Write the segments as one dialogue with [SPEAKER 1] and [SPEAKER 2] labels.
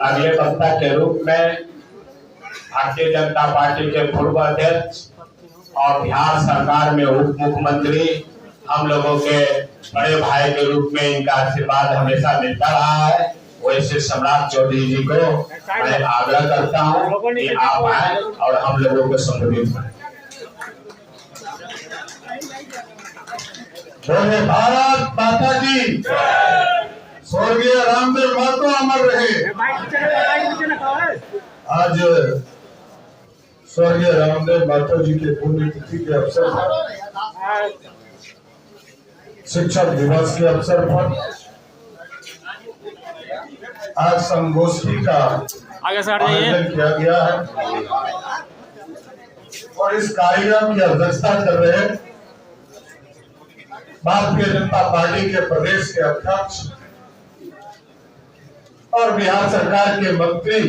[SPEAKER 1] अगले वक्ता के रूप में भारतीय जनता पार्टी के पूर्व अध्यक्ष और बिहार सरकार में उप मुख्यमंत्री, हम लोगों के बड़े भाई के रूप में इनका आशीर्वाद हमेशा मिलता रहा है, वैसे सम्राट चौधरी जी को मैं आग्रह करता हूं कि आप आए और हम लोगों को संबोधित करें।
[SPEAKER 2] बोले भारत माता की, स्वर्गीय रामदेव महतो अमर रहे। आज स्वर्गीय रामदेव महतो जी के पुण्यतिथि के अवसर पर, शिक्षक दिवस के अवसर पर आज संगोष्ठी का आयोजन किया गया है और इस कार्यक्रम की अध्यक्षता कर रहे भारतीय जनता पार्टी के प्रदेश के अध्यक्ष और बिहार सरकार के मंत्री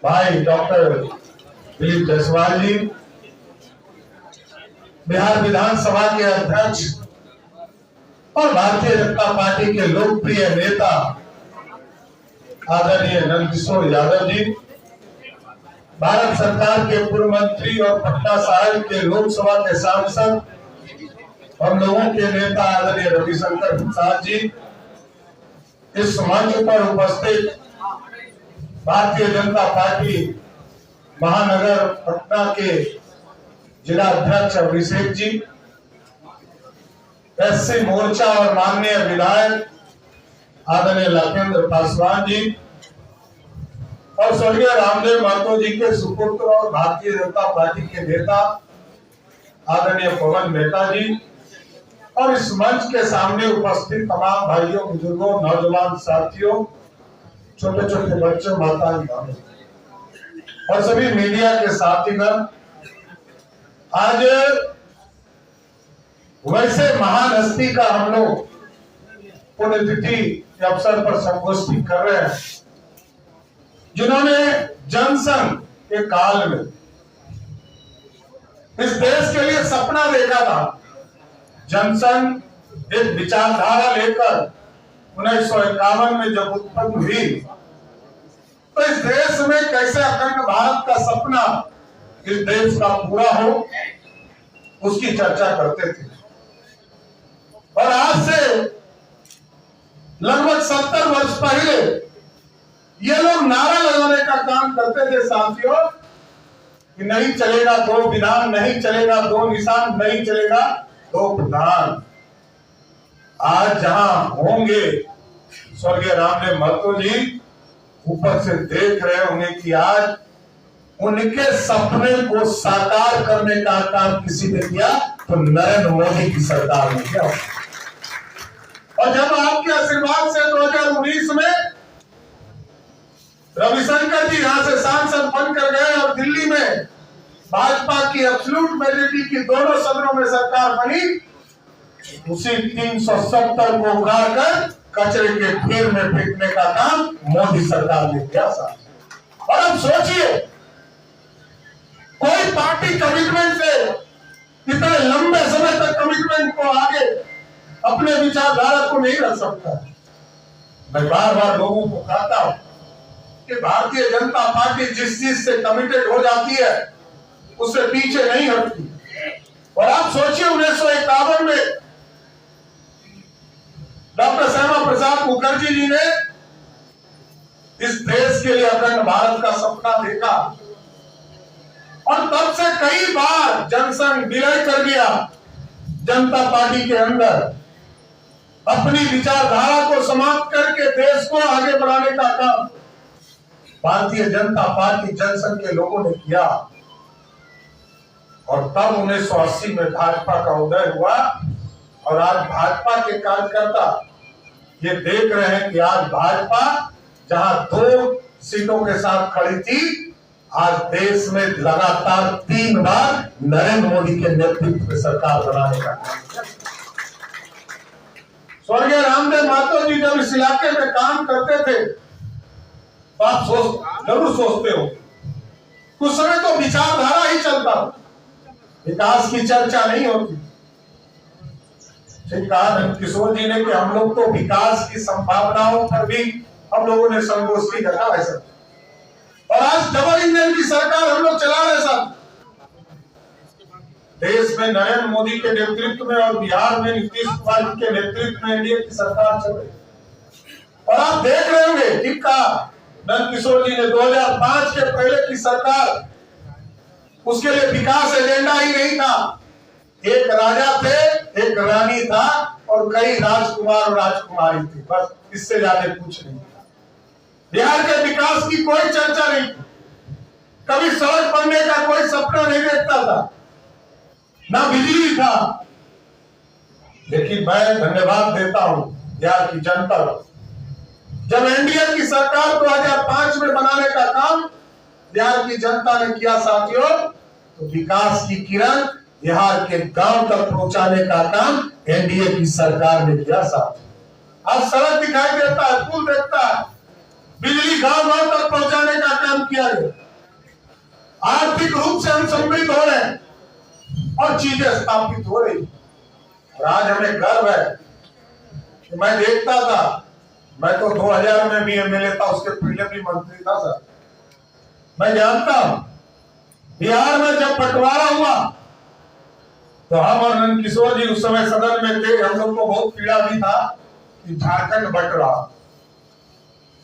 [SPEAKER 2] भाई डॉक्टर दिलीप जायसवाल जी, बिहार विधानसभा के अध्यक्ष और भारतीय जनता पार्टी के लोकप्रिय नेता आदरणीय नंदकिशोर यादव जी, भारत सरकार के पूर्व मंत्री और पटना साहिब के लोकसभा के सांसद हम लोगों के नेता आदरणीय रविशंकर प्रसाद जी, इस मंच पर उपस्थित भारतीय जनता पार्टी महानगर पटना के जिला अध्यक्ष अभिषेक जी, एससी मोर्चा और माननीय विधायक आदरणीय लखेंद्र पासवान जी और स्वर्गीय रामदेव महतो जी के सुपुत्र और भारतीय जनता पार्टी के नेता आदरणीय पवन मेहता जी और इस मंच के सामने उपस्थित तमाम भाइयों, बुजुर्गों, नौजवान साथियों, छोटे छोटे बच्चों, माताएं, बहनों और सभी मीडिया के साथीगण, आज वैसे महान हस्ती का हम लोग पुण्यतिथि के अवसर पर संगोष्ठी कर रहे हैं, जिन्होंने जनसंघ के काल में इस देश के लिए सपना देखा था। जनसंघ एक विचारधारा लेकर 1951 में जब उत्पन्न हुई तो इस देश में कैसे अखंड भारत का सपना इस देश का पूरा हो, उसकी चर्चा करते थे। और आज से लगभग 70 वर्ष पहले ये लोग नारा लगाने का काम करते थे साथियों कि नहीं चलेगा दो विधान, नहीं चलेगा दो निशान, नहीं चलेगा दो प्रधान। आज जहां होंगे स्वर्गीय रामदेव महतो जी ऊपर से देख रहे होंगे कि आज उनके सपने को साकार करने का काम किसी ने किया तो नरेंद्र मोदी की सरकार ने किया। और जब आपके आशीर्वाद से 2019 में रविशंकर जी यहां से सांसद बनकर गए और दिल्ली में भाजपा की एब्सोल्यूट मेजॉरिटी की दोनों सदनों में सरकार बनी, उसी 370 को उखाड़कर कचरे के ढेर में फेंकने का काम मोदी सरकार ने किया। और अब सोचिए, कोई पार्टी कमिटमेंट से इतने लंबे समय तक कमिटमेंट को आगे अपने विचारधारा को नहीं रख सकता। मैं बार बार लोगों को कहता हूं कि भारतीय जनता पार्टी जिस चीज से कमिटेड हो जाती है उससे पीछे नहीं हटती। और आप सोचिए 1951 में डॉक्टर श्यामा प्रसाद मुखर्जी जी ने इस देश के लिए अखंड भारत का सपना देखा और तब से कई बार जनसंघ विलय कर दिया जनता पार्टी के अंदर, अपनी विचारधारा को समाप्त करके देश को आगे बढ़ाने का काम भारतीय जनता पार्टी जनसंघ के लोगों ने किया। और तब 1980 में भाजपा का उदय हुआ और आज भाजपा के कार्यकर्ता ये देख रहे हैं कि आज भाजपा जहां 2 सीटों के साथ खड़ी थी, आज देश में लगातार 3 बार नरेंद्र मोदी के नेतृत्व में सरकार बनाने का काम। स्वर्गीय रामदेव महतो जी जब इस इलाके में काम करते थे तो आप जरूर सोचते हो उस समय तो विचारधारा ही चलता, विकास की चर्चा नहीं होती। ठीक कहा नंदकिशोर जी ने कि हम लोग तो विकास की संभावनाओं पर भी हम लोगों ने संतोषी रखा है सर। और आज डबल इंजन की सरकार हम लोग चला रहे सर। देश में नरेंद्र मोदी के नेतृत्व में और बिहार में नीतीश कुमार जी के नेतृत्व में एनडीए की सरकार चल रही है। और आप देख रहे होंगे ठीक कहा नंदकिशोर जी ने 2005 के पहले की सरकार, उसके लिए विकास एजेंडा ही नहीं था। एक राजा थे, एक रानी था और कई राजकुमार और राजकुमारी थी, बस इससे ज्यादा कुछ नहीं था। बिहार के विकास की कोई चर्चा नहीं, कभी सड़क बनने का कोई सपना नहीं देखता था, ना बिजली था। लेकिन मैं धन्यवाद देता हूं बिहार की जनता को। जब एनडीए की सरकार 2005 में बनाने का काम बिहार की जनता ने किया साथियों, तो विकास की किरण बिहार के गांव तक पहुंचाने का काम एनडीए की सरकार ने किया साथियों। आज सड़क दिखाई देता है, पुल देखता है, बिजली गांव गांव तक पहुंचाने का काम किया गया। आर्थिक रूप से हम समृद्ध हो रहे हैं और चीजें स्थापित हो रही। और आज हमें गर्व है कि मैं देखता था, मैं तो 2000 में भी एमएलए था, उसके पहले भी मंत्री था सर। मैं जानता हूं बिहार में जब बंटवारा हुआ तो हम और नंदकिशोर जी उस समय सदन में थे, हम लोग को बहुत पीड़ा भी था कि झारखंड बंट रहा।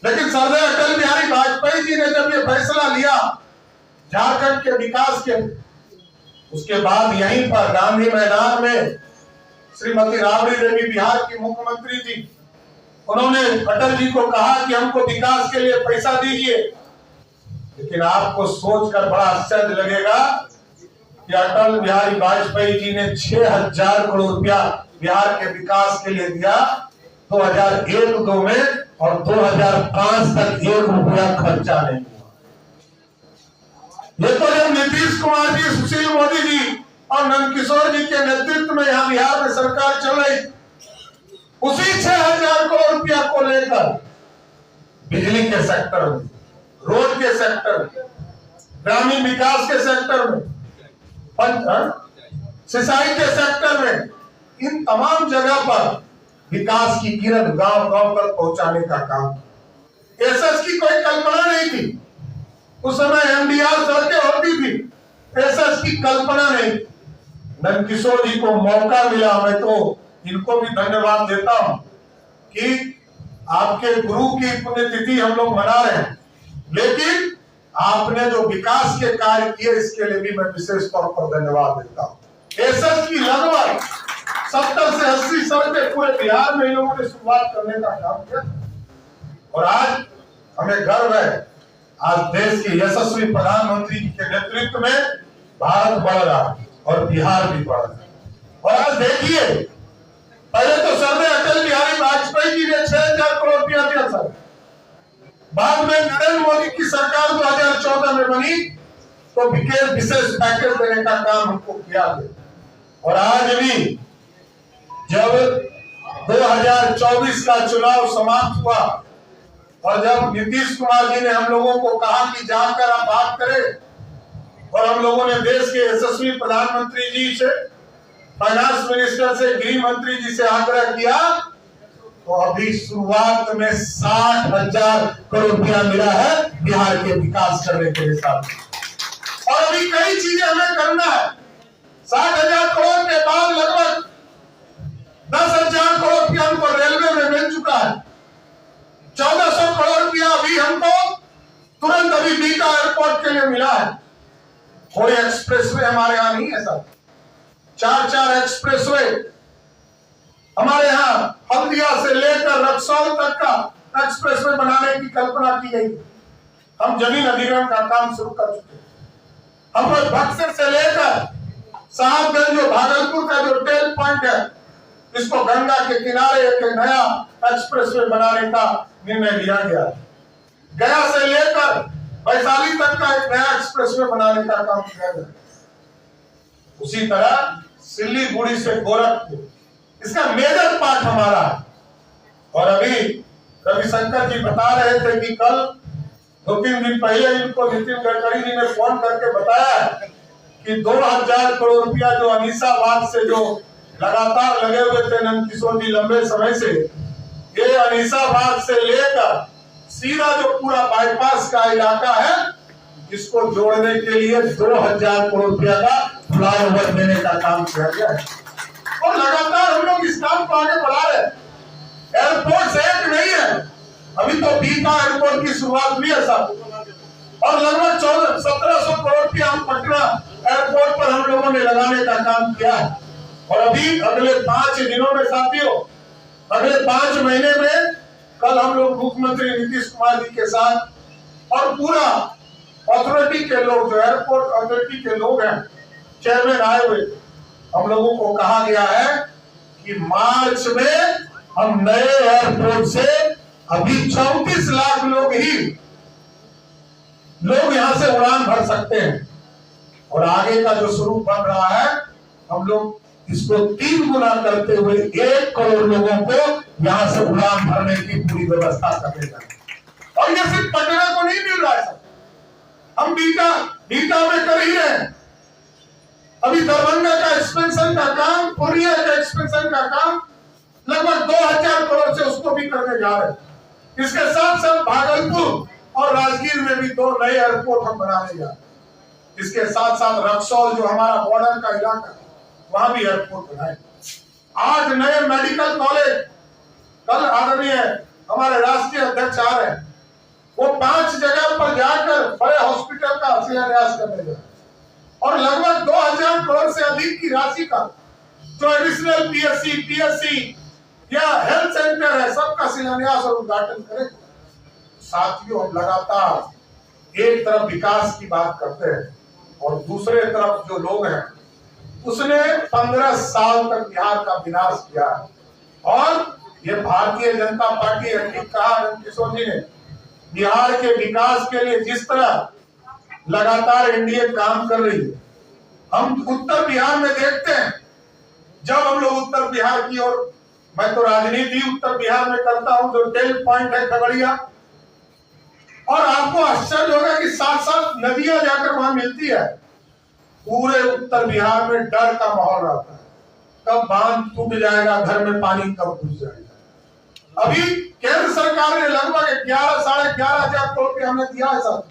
[SPEAKER 2] लेकिन सरदार अटल बिहारी वाजपेयी जी ने जब ये फैसला लिया झारखंड के विकास के, उसके बाद यहीं पर गांधी मैदान में श्रीमती राबड़ी देवी बिहार की मुख्यमंत्री थी, उन्होंने अटल जी को कहा कि हमको विकास के लिए पैसा दीजिए। लेकिन आपको सोचकर बड़ा आश्चर्य लगेगा कि अटल बिहारी वाजपेयी जी ने 6000 करोड़ रुपया बिहार के विकास के लिए दिया 2001-2 में, और 2005 तक 1 रुपया खर्चा नहीं हुआ। ये तो जब नीतीश कुमार जी, सुशील मोदी जी और नंदकिशोर जी के नेतृत्व में यहाँ बिहार में सरकार चल रही, उसी 6000 करोड़ रुपया को लेकर बिजली के सेक्टर में, रोड के सेक्टर में, ग्रामीण विकास के सेक्टर में, सिंचाई के सेक्टर में, इन तमाम जगह पर विकास की किरण गांव गांव तक पहुंचाने का काम। एसएस की कोई कल्पना नहीं थी, उस समय एमडीआर सड़कें होती थी, एसएस की कल्पना नहीं। नंदकिशोर जी को मौका मिला, मैं तो इनको भी धन्यवाद देता हूं कि आपके गुरु की पुण्यतिथि हम लोग मना रहे हैं, लेकिन आपने जो विकास के कार्य किए इसके लिए भी मैं विशेष तौर पर धन्यवाद देता हूं। एसएस की लगभग 70 से 80 सड़कें पूरे बिहार में इन लोगों ने शुरुआत करने का काम किया। और आज हमें गर्व है, आज देश के यशस्वी प्रधानमंत्री के नेतृत्व में भारत बढ़ रहा है और बिहार भी बढ़ रहा है। और आज देखिए, पहले तो सरदार अटल बिहारी वाजपेयी जी ने 6000 करोड़ रुपया दिया सर, बाद में नरेंद्र मोदी की सरकार 2014 में बनी तो विशेष पैकेज देने का काम हमको किया गया। और आज भी जब 2024 का चुनाव समाप्त हुआ और जब नीतीश कुमार जी ने हम लोगों को कहा कि जाकर आप बात करें, और हम लोगों ने देश के यशस्वी प्रधानमंत्री जी से, फाइनेंस मिनिस्टर से, गृह मंत्री जी से आग्रह किया, तो अभी शुरुआत में 60,000 करोड़ रुपया मिला है बिहार के विकास करने के हिसाब से। और अभी कई चीजें हमें करना है। 60,000 करोड़ के बाद लगभग 10,000 करोड़ रुपया हमको रेलवे में मिल चुका है। 1400 करोड़ रुपया अभी हमको तुरंत अभी बीटा एयरपोर्ट के लिए मिला है। कोई एक्सप्रेसवे हमारे यहाँ नहीं है सर, 4 एक्सप्रेसवे हमारे यहाँ हल्दिया से लेकर रक्सौल तक का एक्सप्रेसवे बनाने की कल्पना की गई। हम जमीन अधिग्रहण का काम शुरू कर चुके हैं। हम लोग बक्सर से लेकर साहबगंज जो भागलपुर का जो टेल पॉइंट है, इसको गंगा के किनारे एक नया एक्सप्रेसवे बनाने का निर्णय लिया गया। गया से लेकर वैशाली तक का एक नया एक्सप्रेसवे बनाने का काम किया गया। उसी तरह सिल्लीगुड़ी से गोरखपुर, इसका मेजर पार्ट हमारा है। और अभी रविशंकर जी बता रहे थे कि कल 2-3 दिन पहले इनको नितिन गडकरी जी ने फोन करके बताया कि 2000 करोड़ रुपया जो अनीसाबाद से जो लगातार लगे हुए थे नंदकिशोर जी लंबे समय से। ये अनीसाबाद से लेकर सीधा जो पूरा बाईपास का इलाका है, इसको जोड़ने के लिए 2000 करोड़ रुपया का फ्लाईओवर देने का काम किया गया है और लगातार हम लोग इस काम को आगे बढ़ा रहे हैं। एयरपोर्ट से एक नहीं है, अभी तो बीता एयरपोर्ट की शुरुआत हुई है साहब, और लगभग 1700 करोड़ रुपया हम पटना एयरपोर्ट पर हम लोगों ने लगाने का काम किया है। और अभी अगले 5 दिनों में साथियों, अगले 5 महीने में कल हम लोग मुख्यमंत्री नीतीश कुमार जी के साथ और पूरा अथॉरिटी के लोग, जो एयरपोर्ट अथॉरिटी के लोग हैं, चेयरमैन आए हुए, हम लोगों को कहा गया है कि मार्च में हम नए एयरपोर्ट से अभी 34 लाख लोग यहां से उड़ान भर सकते हैं और आगे का जो स्वरूप बन रहा है, हम लोग इसको 3 गुना करते हुए 1 करोड़ लोगों को यहां से उड़ान भरने की पूरी व्यवस्था करेगा। और ये सिर्फ पटना को नहीं मिल रहा है, हम बीटा में कर ही रहे हैं। अभी दरभंगा का एक्सपेंशन का काम, पूर्णिया का एक्सपेंशन का काम लगभग 2000 करोड़ से उसको भी करने जा रहे हैं। इसके साथ साथ भागलपुर और राजगीर में भी 2 नए एयरपोर्ट हम बनाने जा रहे हैं। इसके साथ साथ रक्सौल जो हमारा बॉर्डर का इलाका है, वहां भी एयरपोर्ट बनाए। 8 नए मेडिकल कॉलेज, कल आदरणीय हमारे राष्ट्रीय अध्यक्ष आ रहे हैं, वो 5 जगह पर जाकर बड़े हॉस्पिटल का शिलान्यास करने जा रहे हैं और लगभग 2000 करोड़ से अधिक की राशि का जो एडिशनल पीएससी या हेल्थ सेंटर है, सबका शिलान्यास और उद्घाटन करेंगे। साथियों, हम लगातार एक तरफ विकास की बात करते हैं और दूसरे तरफ जो लोग हैं, उसने 15 साल तक बिहार का विनाश किया है। और ये भारतीय जनता पार्टी है, ठीक कहा नंदकिशोर जी ने, बिहार के विकास के लिए जिस तरह लगातार एनडीए काम कर रही है, हम उत्तर बिहार में देखते हैं, जब हम लोग उत्तर बिहार की ओर, मैं तो राजनीति उत्तर बिहार में करता हूं, जो टेल पॉइंट है खगड़िया, और आपको आश्चर्य होगा कि 7-7 नदियां जाकर वहां मिलती है। पूरे उत्तर बिहार में डर का माहौल रहता है, कब बांध टूट जाएगा, घर में पानी कब घुस जाएगा। अभी केंद्र सरकार ने लगभग 11-11.5 हजार करोड़ रुपया हमें दिया है सर,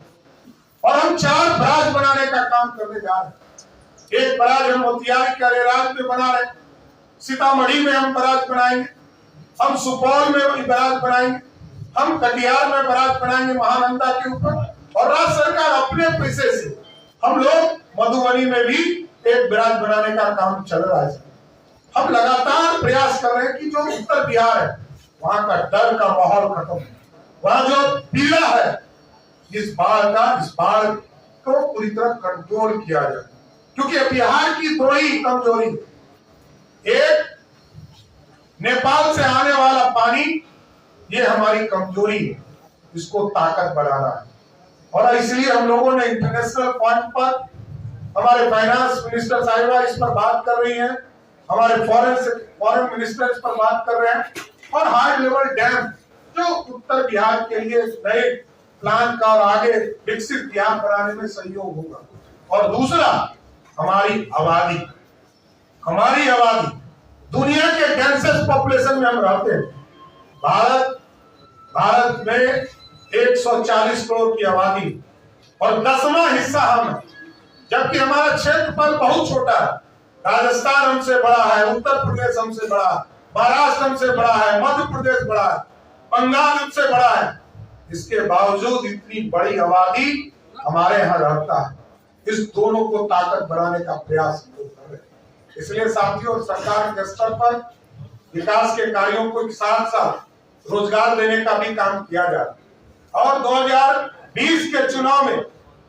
[SPEAKER 2] और हम 4 बराज बनाने का काम करने जा रहे हैं। एक बराज हम मोतिहारी के अरेराज में बना रहे हैं, सीतामढ़ी में हम बराज बनाएंगे, हम सुपौल में बराज बनाएंगे, हम कटिहार में बराज बनाएंगे महानंदा के ऊपर, और राज्य सरकार अपने पैसे से हम लोग मधुबनी में भी एक बराज बनाने का काम चल रहा है। हम लगातार प्रयास कर रहे हैं कि जो उत्तर बिहार है, वहां का डर का माहौल खत्म हो, वहां जो पीड़ा है इस बाढ़ को पूरी तरह कंट्रोल किया जाए, क्योंकि बिहार की 2 ही कमजोरी, एक नेपाल से आने वाला पानी, ये हमारी कमजोरी है, इसको ताकत बढ़ाना है। और इसलिए हम लोगों ने इंटरनेशनल पॉइंट पर, हमारे फाइनेंस मिनिस्टर साहिबा इस पर बात कर रही हैं, हमारे फॉरेन मिनिस्टर इस पर बात कर रहे हैं, और हाई लेवल डैम जो उत्तर बिहार के लिए नए प्लान का और आगे विकसित बिहार बनाने में सहयोग होगा। और दूसरा, हमारी आबादी, दुनिया के डेंसेस्ट पॉपुलेशन में हम रहते हैं। भारत में 140 करोड़ की आबादी और 10वां हिस्सा हम है, जबकि हमारा क्षेत्रफल बहुत छोटा है। राजस्थान हमसे बड़ा है, उत्तर प्रदेश हमसे बड़ा है, महाराष्ट्र हमसे बड़ा है, मध्य प्रदेश बड़ा है, बंगाल हमसे बड़ा है। इसके बावजूद इतनी बड़ी आबादी हमारे यहाँ रहता है। इस दोनों को ताकत बढ़ाने का प्रयास कर रहे हैं। इसलिए साथियों, सरकार के स्तर पर विकास के कार्यों को साथ साथ रोजगार देने का भी काम किया जा रहा है। और 2020 के चुनाव में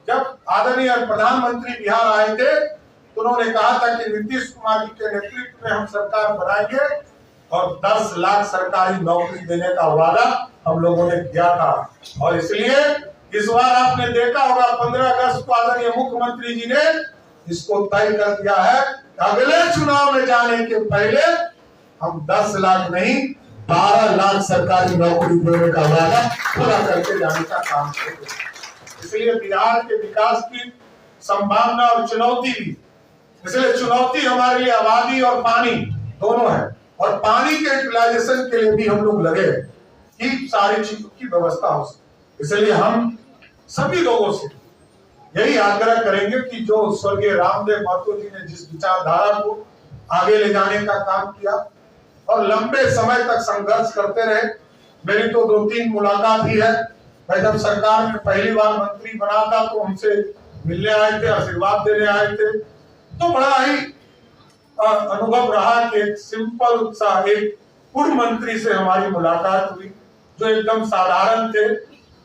[SPEAKER 2] जब आदरणीय प्रधानमंत्री बिहार आए थे, तो उन्होंने कहा था कि नीतीश कुमार जी के नेतृत्व में हम सरकार बनाएंगे और 10 लाख सरकारी नौकरी देने का वादा हम लोगों ने किया था। और इसलिए इस बार आपने देखा होगा 15 अगस्त को आदरणीय मुख्यमंत्री जी ने इसको तय कर दिया है, अगले चुनाव में जाने के पहले हम 10 लाख नहीं 12 लाख सरकारी नौकरी देने का वादा पूरा करके जाने का काम करेंगे। इसलिए बिहार के विकास की संभावना और चुनौती भी, इसलिए चुनौती हमारे लिए आबादी और पानी, दोनों है, और पानी के यूटिलाइजेशन के लिए भी हम लोग लगे कि सारी चीजों की व्यवस्था हो सके। इसलिए हम सभी लोगों से यही आग्रह करेंगे कि जो स्वर्गीय रामदेव महतो जी ने जिस विचारधारा को आगे ले जाने का काम किया और लंबे समय तक संघर्ष करते रहे, मेरी तो 2-3 मुलाकात ही है। मैं जब सरकार में पहली बार मंत्री बना था तो हमसे मिलने आए थे, आशीर्वाद देने आए थे, तो बड़ा ही अनुभव रहा कि एक सिंपल सा एक पूर्व मंत्री से हमारी मुलाकात हुई जो एकदम साधारण थे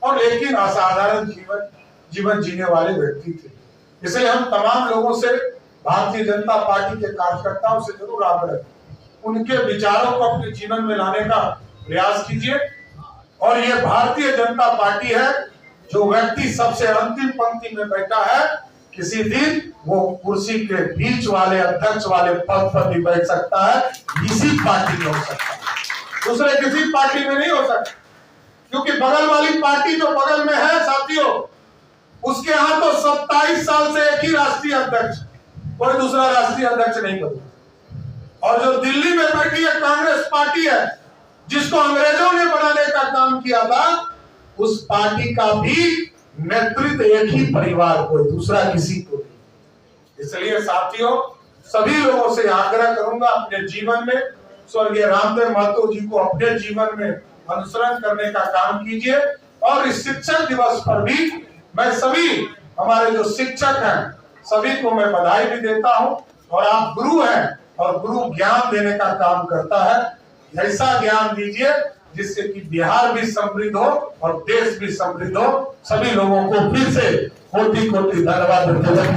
[SPEAKER 2] और लेकिन असाधारण जीवन जीने वाले व्यक्ति थे। इसलिए हम तमाम लोगों से, भारतीय जनता पार्टी के कार्यकर्ताओं से जरूर आग्रह, उनके विचारों को अपने जीवन में लाने का प्रयास कीजिए। और ये भारतीय जनता पार्टी है, जो व्यक्ति सबसे अंतिम पंक्ति में बैठा है, किसी दिन वो कुर्सी के बीच वाले अध्यक्ष वाले पद पर भी बैठ सकता है, इसी पार्टी में हो सकता है, दूसरे किसी पार्टी में नहीं हो सकता। क्योंकि बगल वाली पार्टी जो बगल में है साथियों, उसके यहाँ तो 27 साल से एक ही राष्ट्रीय अध्यक्ष, कोई दूसरा राष्ट्रीय अध्यक्ष नहीं बना। और जो दिल्ली में बैठी है कांग्रेस पार्टी है, जिसको अंग्रेजों ने बनाने का काम किया था, उस पार्टी का भी नेतृत्व एक ही परिवार को, दूसरा किसी को नहीं। इसलिए साथियों, सभी लोगों से आग्रह करूंगा, अपने जीवन में स्वर्गीय रामदेव महतो जी को अपने जीवन में अनुसरण करने का काम कीजिए। और इस शिक्षक दिवस पर भी मैं सभी हमारे जो शिक्षक हैं सभी को मैं बधाई भी देता हूं। और आप गुरु हैं और गुरु ज्ञान देने का काम करता है, ऐसा ज्ञान दीजिए जिससे कि बिहार भी समृद्ध हो और देश भी समृद्ध हो। सभी लोगों को फिर से कोटि कोटि धन्यवाद देते हुए